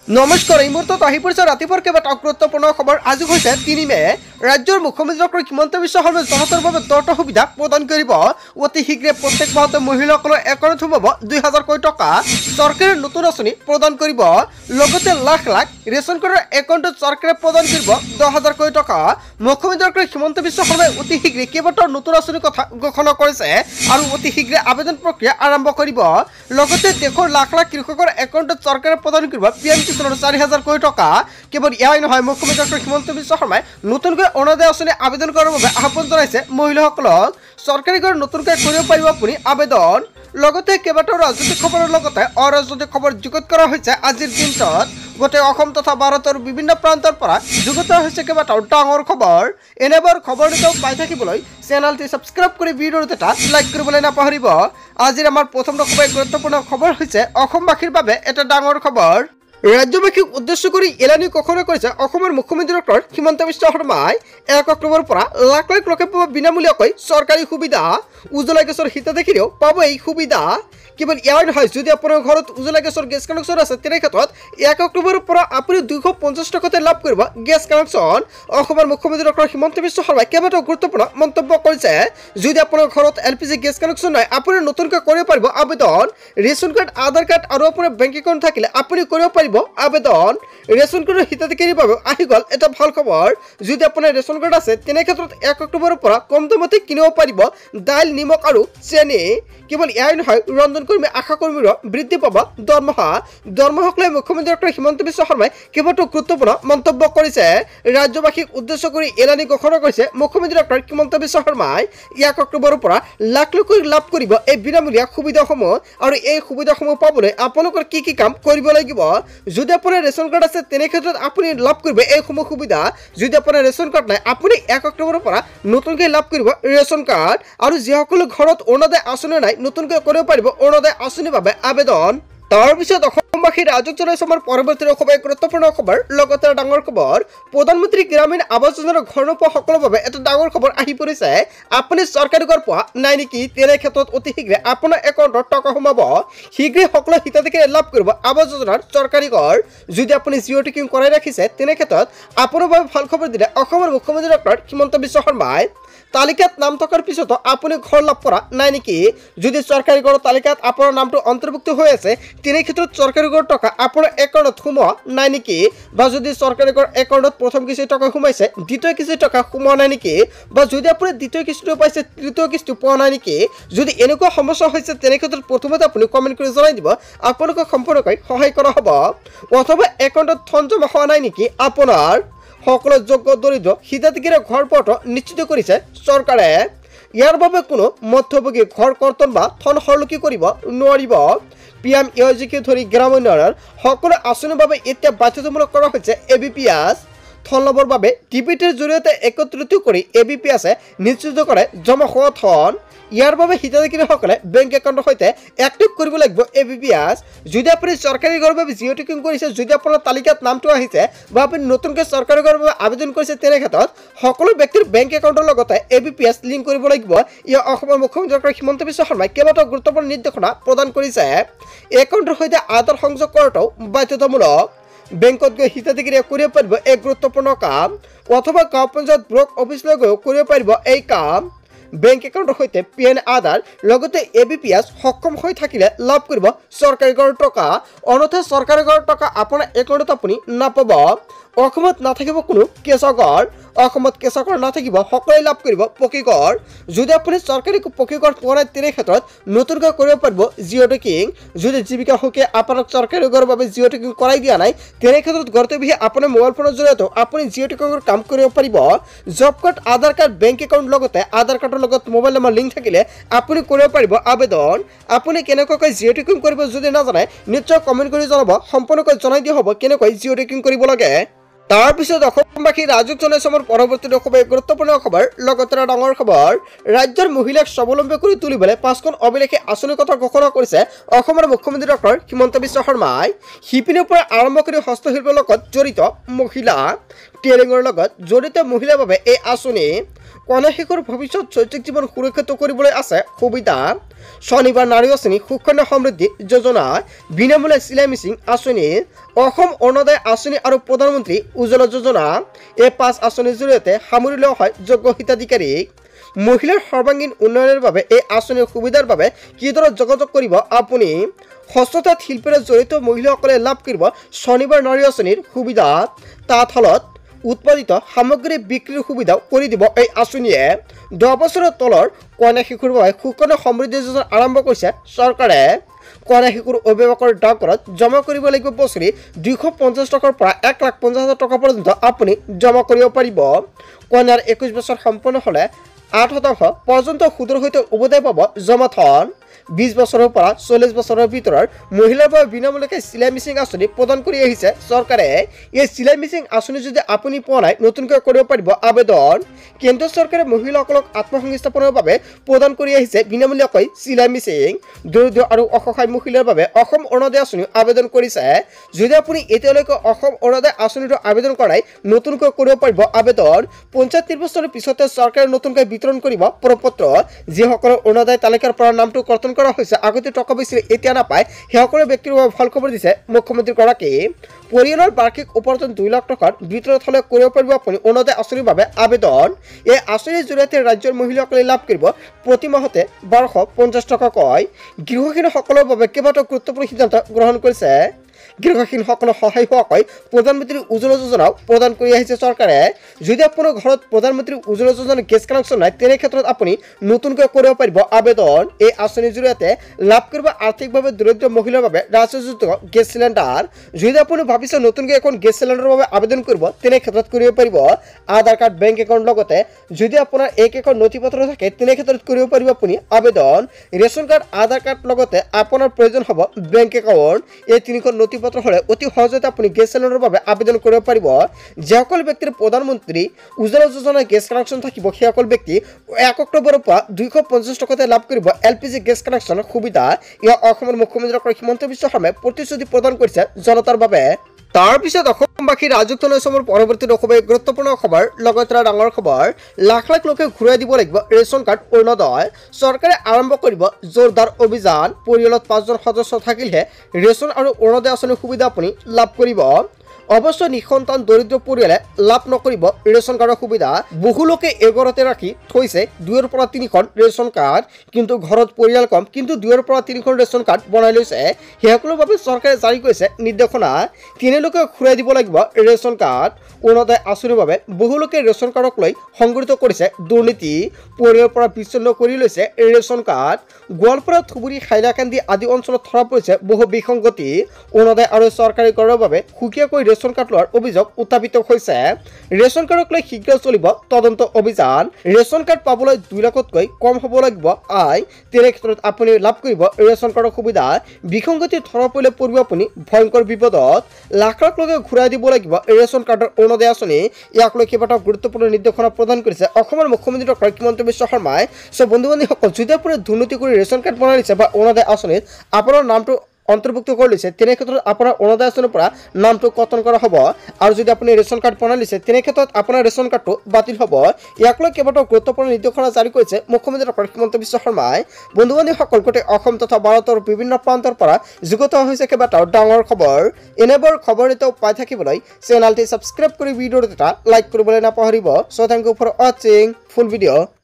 নমস্কাৰ এই মুহূৰ্তত আহি পৰিছে ৰাতিপুৱাৰ কেইবাটাও গুৰুত্বপূৰ্ণ খবৰ। আজি হৈছে ৩ মে। ৰাজ্যৰ মুখ্যমন্ত্ৰী ডক্টৰ হিমন্ত বিশ্ব শৰ্মাই জনতাৰ বাবে দৰ্ত সুবিধা প্ৰদান কৰিব। অতি শীঘ্ৰে প্ৰত্যেক মাহতে মহিলাসকলৰ একাউণ্টত সোমাব ২০০০ টকা। চৰকাৰে নতুন আঁচনি প্ৰদান কৰিব। লগতে লাখ লাখ ৰেচন কাৰ্ডৰ একাউণ্টত চৰকাৰে প্ৰদান কৰিব ১০,০০০ টকা। মুখ্যমন্ত্ৰী ডক্টৰ হিমন্ত বিশ্ব শৰ্মাই অতি শীঘ্ৰে কেইবাটাও নতুন আঁচনিৰ কথা ঘোষণা কৰিছে আৰু অতি শীঘ্ৰে আবেদন প্ৰক্ৰিয়া আৰম্ভ কৰিব। লগতে দেশৰ লাখ লাখ কৃষকৰ একাউণ্টত চৰকাৰে প্ৰদান কৰিব PM ৪,০০০ কোটি টকা। কেৱল ইয়াই নহয়, মুখ্যমন্ত্ৰী ডক্টৰ হিমন্ত বিশ্ব শৰ্মাই নতুনকৈ অৰুণোদয় আঁচনি আবেদন কৰাৰ বাবে আহ্বান জনাইছে মহিলাসকলক। চৰকাৰী ঘৰ নতুনকৈ কৰিব পাৰিব আপুনি আবেদন। লগতে কেইবাটাও ৰাজনৈতিক খবৰৰ লগতে অৰাজনৈতিক খবৰ যুগুত কৰা হৈছে আজিৰ দিনটোত। গোটেই অসম তথা ভাৰতৰ বিভিন্ন প্ৰান্তৰ পৰা যুগুত হৈছে কেইবাটাও ডাঙৰ খবৰ। এনেবোৰ খবৰ পাই থাকিবলৈ চেনেলটি ছাবস্ক্ৰাইব কৰি ভিডিঅ'টো এটা লাইক কৰিবলৈ নাপাহৰিব। আজিৰ আমাৰ প্ৰথম গুৰুত্বপূৰ্ণ খবৰ হৈছে অসমবাসীৰ বাবে এটা ডাঙৰ খবৰ। ৰাজ্যবাসীক উদ্দেশ্য কৰি এলানি ঘোষণা কৰিছে অসমৰ মুখ্যমন্ত্ৰী ডক্টৰ হিমন্ত বিশ্ব শৰ্মাই। ১ অক্টোবৰৰ পৰা লাখ লাখ লোকে পাব বিনামূলীয়াকৈ চৰকাৰী সুবিধা। উজ্জ্বলা গেছৰ হিতাধিকাৰীও পাব এই সুবিধা। কেৱল ইয়াৰ নহয়, যদি আপোনাৰ ঘৰত উজ্জ্বলা গেছৰ গেছ কানেকশ্যন আছে তেনে ক্ষেত্ৰত ১ অক্টোবৰৰ পৰা আপুনি ২৫০ টকাতে লাভ কৰিব গেছ কানেকশ্যন। অসমৰ মুখ্যমন্ত্ৰী ডক্টৰ হিমন্ত বিশ্ব শৰ্মাই কেইবাটাও গুৰুত্বপূৰ্ণ মন্তব্য কৰিছে। যদি আপোনাৰ ঘৰত LPG গেছ কানেকশ্যন নাই, আপুনি নতুনকৈ কৰিব পাৰিব আবেদন। ৰেচন কাৰ্ড, আধাৰ কাৰ্ড আৰু আপোনাৰ বেংক একাউণ্ট থাকিলে আপুনি কৰিব পাৰিব আবেদন। ৰেচন কাৰ্ডৰ হিতাধিকাৰীৰ বাবে আহি গ'ল এটা ভাল খবৰ। যদি আপোনাৰ ৰেচন কাৰ্ড আছে তেনে ক্ষেত্ৰত ১ অক্টোবৰৰ পৰা কম দামতে কিনিব পাৰিব দাইল, নিমখ আৰু চেনি। কেৱল ইয়াই নহয়, ৰন্ধন কৰ্মী, আশা কৰ্মীৰো বৃদ্ধি পাব দৰমহা। দৰমহাক লৈ মুখ্যমন্ত্ৰী ডক্টৰ হিমন্ত বিশ্ব শৰ্মাই কেইবাটাও গুৰুত্বপূৰ্ণ মন্তব্য কৰিছে। ৰাজ্যবাসীক উদ্দেশ্য কৰি এলানি ঘোষণা কৰিছে মুখ্যমন্ত্ৰী ডক্টৰ হিমন্ত বিশ্ব শৰ্মাই। ১ অক্টোবৰৰ পৰা লাখ লাখ লাভ কৰিব এই বিনামূলীয়া সুবিধাসমূহ। আৰু এই সুবিধাসমূহ পাবলৈ আপোনালোকৰ কি কি কাম কৰিব লাগিব? যদি আপোনাৰ ৰেচন কাৰ্ড আছে তেনে ক্ষেত্ৰত আপুনি লাভ কৰিব এইসমূহ সুবিধা। যদি আপোনাৰ ৰেচন কাৰ্ড নাই, আপুনি ১ অক্টোবৰৰ পৰা নতুনকৈ লাভ কৰিব ৰেচন কাৰ্ড। আৰু যিসকলৰ ঘৰত অৰুণোদয় আঁচনি নাই, নতুনকৈ কৰিব পাৰিব অৰুণোদয় আঁচনিৰ বাবে আবেদন। তাৰপিছত অসমবাসীৰ ৰাজক জনাইছে আমাৰ পৰৱৰ্তী গুৰুত্বপূৰ্ণ খবৰ। লগতে ডাঙৰ খবৰ, প্ৰধানমন্ত্ৰী গ্ৰামীণ আৱাস যোজনাৰ ঘৰ নোপোৱা সকলৰ বাবে এটা ডাঙৰ খবৰ আহি পৰিছে। আপুনি চৰকাৰী ঘৰ পোৱা নাই নেকি? তেনে ক্ষেত্ৰত অতি শীঘ্ৰে আপোনাৰ একাউণ্টত টকা সোমাব। শীঘ্ৰে সকলো হিতাধিকাৰীয়ে লাভ কৰিব আৱাস যোজনাৰ চৰকাৰী ঘৰ। যদি আপুনি জিঅ' টিকিং কৰাই ৰাখিছে তেনে ক্ষেত্ৰত আপোনাৰ বাবে ভাল খবৰ দিলে অসমৰ মুখ্যমন্ত্ৰী ডক্টৰ হিমন্ত বিশ্ব শৰ্মাই। তালিকাত নাম থকাৰ পিছতো আপুনি ঘৰ লাভ কৰা নাই নেকি? যদি চৰকাৰী ঘৰৰ তালিকাত আপোনাৰ নামটো অন্তৰ্ভুক্ত হৈ আছে তেনে ক্ষেত্ৰত চৰকাৰী ঘৰৰ টকা আপোনাৰ একাউণ্টত সোমোৱা নাই নেকি? বা যদি চৰকাৰী ঘৰৰ একাউণ্টত প্ৰথম কিস্তি টকা সোমাইছে, দ্বিতীয় কিস্তি টকা সোমোৱা নাই নেকি? বা যদি আপুনি দ্বিতীয় কিস্তিটো পাইছে, তৃতীয় কিস্তি পোৱা নাই নেকি? যদি এনেকুৱা সমস্যা হৈছে তেনে ক্ষেত্ৰত প্ৰথমতে আপুনি কমেণ্ট কৰি জনাই দিব, আপোনালোকক সম্পূৰ্ণকৈ সহায় কৰা হ'ব। অথবা একাউণ্টত ধন জমা হোৱা নাই নেকি আপোনাৰ? সকলো যোগ্য দৰিদ্ৰ হিতাধিকাৰীৰ ঘৰ পোৱাটো নিশ্চিত কৰিছে চৰকাৰে। ইয়াৰ বাবে কোনো মধ্যভোগী ঘৰ কৰ্তন বা ধন সৰলকি কৰিব নোৱাৰিব। PMAYJকে ধৰি গ্ৰাম উন্নয়নৰ সকলো আঁচনিৰ বাবে এতিয়া বাধ্যতামূলক কৰা হৈছে ABPS। ধন লাভৰ বাবে DBTৰ জৰিয়তে একত্ৰিত কৰি ABPSে নিশ্চিত কৰে জমা হোৱা ধন। ইয়াৰ বাবে হিতাধিকাৰীসকলে বেংক একাউণ্টৰ সৈতে এক্টিভ কৰিব লাগিব ABPS। যদি আপুনি চৰকাৰী ঘৰৰ বাবে জিঅ' টিকিং কৰিছে, যদি আপোনাৰ তালিকাত নামটো আহিছে বা আপুনি নতুনকৈ চৰকাৰী ঘৰৰ বাবে আবেদন কৰিছে তেনে ক্ষেত্ৰত সকলো ব্যক্তিৰ বেংক একাউণ্টৰ লগতে ABPS লিংক কৰিব লাগিব। ইয়াৰ অসমৰ মুখ্যমন্ত্ৰী ডক্টৰ হিমন্ত বিশ্ব শৰ্মাই কেইবাটাও গুৰুত্বপূৰ্ণ নিৰ্দেশনা প্ৰদান কৰিছে। একাউণ্টৰ সৈতে আধাৰ সংযোগ কৰাটো বাধ্যতামূলক। বেংকত গৈ হিতাধিকাৰীয়ে কৰিব পাৰিব এই গুৰুত্বপূৰ্ণ কাম। অথবা গাঁও পঞ্চায়ত ব্লক অফিচলৈ গৈও কৰিব পাৰিব এই কাম। বেংক একাউণ্টৰ সৈতে PN আধাৰ লগতে ABPS সক্ষম হৈ থাকিলে লাভ কৰিব চৰকাৰী ঘৰৰ টকা। অন্যথা চৰকাৰী ঘৰৰ টকা আপোনাৰ একাউণ্টত আপুনি নাপাব। অসমত নাথাকিব কোনো কেঁচা ঘৰ। অসমত কেঁচা ঘৰ নাথাকিব, সকলোৱে লাভ কৰিব পকী ঘৰ। যদি আপুনি চৰকাৰী পকী ঘৰ পোৱা নাই তেনে ক্ষেত্ৰত নতুনকৈ কৰিব পাৰিব জিঅ' টিকিং। যদি জীৱিকা সুখে আপোনাক চৰকাৰী ঘৰৰ বাবে জিঅ' টিকিং কৰাই দিয়া নাই তেনে ক্ষেত্ৰত ঘৰতে বহি আপোনাৰ মোবাইল ফোনৰ জৰিয়তে আপুনি জিঅ' টিকিঙৰ কাম কৰিব পাৰিব। জব কাৰ্ড, আধাৰ কাৰ্ড, বেংক একাউণ্ট লগতে আধাৰ কাৰ্ডৰ লগত মোবাইল নম্বৰ লিংক থাকিলে আপুনি কৰিব পাৰিব আবেদন। আপুনি কেনেকৈ জিঅ' টিকিং কৰিব যদি নাজানে নিশ্চয় কমেণ্ট কৰি জনাব, সম্পূৰ্ণকৈ জনাই দিয়া হ'ব কেনেকৈ জিঅ' টিকিং কৰিব লাগে। তাৰপিছত অসমবাসীৰ ৰাজক জনাইছে আমাৰ পৰৱৰ্তী গুৰুত্বপূৰ্ণ খবৰ। লগতে ডাঙৰ খবৰ, ৰাজ্যৰ মহিলাক স্বাৱলম্বী কৰি তুলিবলৈ ৫খন অভিলেখী আঁচনিৰ কথা ঘোষণা কৰিছে অসমৰ মুখ্যমন্ত্ৰী ডক্টৰ হিমন্ত বিশ্ব শৰ্মাই। শিপিনীৰ পৰা আৰম্ভ কৰি হস্তশিল্পৰ লগত জড়িত মহিলা ট্ৰেইনিঙৰ লগত জড়িত মহিলাৰ বাবে এই আঁচনি কন্যা শিশুৰ ভৱিষ্যত শৈক্ষিক জীৱন সুৰক্ষিত কৰিবলৈ আছে সুবিধা। শনিবাৰ নাৰী আঁচনি সুকন্যা সমৃদ্ধি যোজনা বিনামূলীয়া চিলাই মেচিন আঁচনি অসম অৰুণোদয় আঁচনি আৰু প্ৰধানমন্ত্ৰী উজ্জ্বলা যোজনা এই 5 আঁচনিৰ জৰিয়তে সামৰি লোৱা হয় যোগ্য হিতাধিকাৰীক। মহিলাৰ সৰ্বাংগীন উন্নয়নৰ বাবে এই আঁচনিৰ সুবিধাৰ বাবে কিদৰে যোগাযোগ কৰিব আপুনি? হস্ততাঁত শিল্পেৰে জড়িত মহিলাসকলে লাভ কৰিব শনিবাৰ নাৰী আঁচনিৰ সুবিধা। তাঁতশালত উৎপাদিত সামগ্ৰী বিক্ৰীৰ সুবিধাও কৰি দিব এই আঁচনিয়ে। 10 বছৰৰ তলৰ কন্যা শিশুৰ বাবে সুকন্যা সমৃদ্ধি যোজনা আৰম্ভ কৰিছে চৰকাৰে। কন্যা শিশুৰ অভিভাৱকৰ ডাকঘৰত জমা কৰিব লাগিব বছৰি 250 টকাৰ পৰা 1,50,000 টকা পৰ্যন্ত আপুনি জমা কৰিব পাৰিব। কন্যাৰ 21 বছৰ সম্পন্ন হ'লে 8% পৰ্যন্ত সুদৰ সৈতে উভতাই পাব জমা ধন। 20 বছৰৰ পৰা 40 বছৰৰ ভিতৰৰ মহিলাৰ বাবে বিনামূলীয়াকৈ চিলাই মেচিন আঁচনি প্ৰদান কৰি আহিছে চৰকাৰে। এই চিলাই মেচিন আঁচনি যদি আপুনি পোৱা নাই নতুনকৈ কৰিব পাৰিব আবেদন। কেন্দ্ৰ চৰকাৰে মহিলাসকলক আত্মসংস্থাপনৰ বাবে প্ৰদান কৰি আহিছে বিনামূলীয়াকৈ চিলাই মেচিন। দৰিদ্ৰ আৰু অসহায় মহিলাৰ বাবে অসম অৰুণোদয় আঁচনি আবেদন কৰিছে। যদি আপুনি এতিয়ালৈকে অসম অৰুণোদয় আঁচনিটো আবেদন কৰা নাই নতুনকৈ কৰিব পাৰিব আবেদন। 75 বছৰৰ পিছতে চৰকাৰে নতুনকৈ বিতৰণ কৰিব প্ৰপত্ৰ। যিসকলৰ অৰুণোদয় তালিকাৰ পৰা নামটো কৰ্তন কৰা হৈছে আগতে টকা বেছি এতিয়া নাপায় সেইসকলৰ ব্যক্তিৰ বাবে ভাল খবৰ দিছে মুখ্যমন্ত্ৰীগৰাকীয়ে। পৰিয়ালৰ বাৰ্ষিক উপাৰ্জন 2 লাখ টকাৰ ভিতৰত হ'লে কৰিব পাৰিব আপুনি অৰুণোদয় আঁচনিৰ বাবে আবেদন। এই আঁচনিৰ জৰিয়তে ৰাজ্যৰ মহিলাসকলে লাভ কৰিব প্ৰতি মাহতে 1250 টকাকৈ। গৃহহীনসকলৰ বাবে কেইবাটাও গুৰুত্বপূৰ্ণ সিদ্ধান্ত গ্ৰহণ কৰিছে। গৃহহীনসকলক সহায় হোৱাকৈ প্ৰধানমন্ত্ৰী উজ্জ্বলা যোজনাও প্ৰদান কৰি আহিছে চৰকাৰে। যদি আপোনাৰ ঘৰত প্ৰধানমন্ত্ৰী উজ্জ্বলা যোজনাৰ গেছ কানেকশ্যন নাই তেনে ক্ষেত্ৰত আপুনি নতুনকৈ কৰিব পাৰিব আবেদন। এই আঁচনিৰ জৰিয়তে লাভ কৰিব আৰ্থিকভাৱে দৰিদ্ৰ মহিলাৰ বাবে ৰাজহুত গেছ চিলিণ্ডাৰ। যদি আপুনি ভাবিছে নতুনকৈ এখন গেছ চিলিণ্ডাৰৰ বাবে আবেদন কৰিব তেনে ক্ষেত্ৰত কৰিব পাৰিব। আধাৰ কাৰ্ড বেংক একাউণ্ট লগতে যদি আপোনাৰ এক নথি পত্ৰ থাকে তেনে ক্ষেত্ৰত কৰিব পাৰিব আপুনি আবেদন। ৰেচন কাৰ্ড আধাৰ কাৰ্ড লগতে আপোনাৰ প্ৰয়োজন হ'ব বেংক একাউণ্ট। এই 3খন নথি পত্ৰ হ'লে অতি সহজতে আপুনি গেছ চিলিণ্ডাৰৰ বাবে আবেদন কৰিব পাৰিব। যিসকল ব্যক্তিৰ প্ৰধানমন্ত্ৰী উজ্জ্বলা যোজনাৰ গেছ কানেকশ্যন থাকিব সেইসকল ব্যক্তি 1 অক্টোবৰৰ পৰা 250 টকাতে লাভ কৰিব LPG গেছ কানেকশ্যনৰ সুবিধা। ইয়াৰ অসমৰ মুখ্যমন্ত্ৰী ডক্টৰ হিমন্ত বিশ্ব শৰ্মাই প্ৰতিশ্ৰুতি প্ৰদান কৰিছে জনতাৰ বাবে। তাৰপিছত অসমবাসী ৰাজযুক্ত নৈচমৰ পৰৱৰ্তী খুবেই গুৰুত্বপূৰ্ণ খবৰ লগত ডাঙৰ খবৰ। লাখ লাখ লোকে ঘূৰাই দিব লাগিব ৰেচন কাৰ্ড অৰুণোদয়। চৰকাৰে আৰম্ভ কৰিব জোৰদাৰ অভিযান। পৰিয়ালত 5জন সদস্য থাকিলেহে ৰেচন আৰু অৰুণোদয় আঁচনিৰ সুবিধা আপুনি লাভ কৰিব। অৱশ্য নিঃসন্তান দৰিদ্ৰ পৰিয়ালে লাভ নকৰিব ৰেচন কাৰ্ডৰ সুবিধা। বহু লোকে এঘৰতে ৰাখি থৈছে 2ৰ পৰা 3খন ৰেচন কাৰ্ড, কিন্তু ঘৰত পৰিয়াল কম কিন্তু 2ৰ পৰা 3খন ৰেচন কাৰ্ড বনাই লৈছে। সেইসকলৰ বাবে চৰকাৰে জাৰি কৰিছে নিৰ্দেশনা। তেওঁলোকে ঘূৰাই দিব লাগিব ৰেচন কাৰ্ড। অৰুণোদয় আঁচনিৰ বাবে বহু লোকে ৰেচন কাৰ্ডক লৈ সংঘটিত কৰিছে দুৰ্নীতি। পৰিয়ালৰ পৰা বিচ্ছিন্ন কৰি লৈছে ৰেচন কাৰ্ড। গোৱালপাৰা, ধুবুৰী, হাইলাকান্দি আদি অঞ্চলত ধৰা পৰিছে বহু বিসংগতি। অৰুণোদয় আৰু চৰকাৰী কৰৰ বাবে সুকীয়াকৈ ৰেচন কাৰ্ড লোৱাৰ অভিযোগ উত্থাপিত হৈছে। ৰেচন কাৰ্ডক লৈ শীঘ্ৰ চলিব তদন্ত অভিযান। ৰেচন কাৰ্ড পাবলৈ 2 লাখতকৈ কম হ'ব লাগিব আয়। তেনে ক্ষেত্ৰত আপুনি লাভ কৰিব ৰেচন কাৰ্ডৰ সুবিধা। বিসংগতি ধৰা পৰিলে পৰিব আপুনি ভয়ংকৰ বিপদত। লাখ লাখ লোকে ঘূৰাই দিব লাগিব ৰেচন কাৰ্ডৰ অৰুণোদয় আঁচনি। ইয়াক লৈ কেইবাটাও গুৰুত্বপূৰ্ণ নিৰ্দেশনা প্ৰদান কৰিছে অসমৰ মুখ্যমন্ত্ৰী ডক্টৰ হিমন্ত বিশ্ব শৰ্মাই। বন্ধু বান্ধৱীসকল, যদি আপুনি দুৰ্নীতি কৰি ৰেচন কাৰ্ড বনাই লৈছে বা অৰুণোদয় আঁচনিত আপোনাৰ নামটো অন্তৰ্ভুক্ত কৰি লৈছে তেনে ক্ষেত্ৰত আপোনাৰ অৰুণোদয় আঁচনিৰ পৰা নামটো কৰ্তন কৰা হ'ব। আৰু যদি আপুনি ৰেচন কাৰ্ড বনাই লৈছে তেনে ক্ষেত্ৰত আপোনাৰ ৰেচন কাৰ্ডটো বাতিল হ'ব। ইয়াক লৈ কেইবাটাও গুৰুত্বপূৰ্ণ নিৰ্দেশনা জাৰি কৰিছে মুখ্যমন্ত্ৰী ডক্টৰ হিমন্ত বিশ্ব শৰ্মাই। বন্ধু বান্ধৱীসকল, গোটেই অসম তথা ভাৰতৰ বিভিন্ন প্ৰান্তৰ পৰা যুগুত হৈছে কেইবাটাও ডাঙৰ খবৰ। এনেবোৰ খবৰ এটাও পাই থাকিবলৈ চেনেলটি ছাবস্ক্ৰাইব কৰি ভিডিঅ'টো এটা লাইক কৰিবলৈ নাপাহৰিব। সো থেংক ইউ ফৰ ৱাচিং ফুল ভিডিঅ'।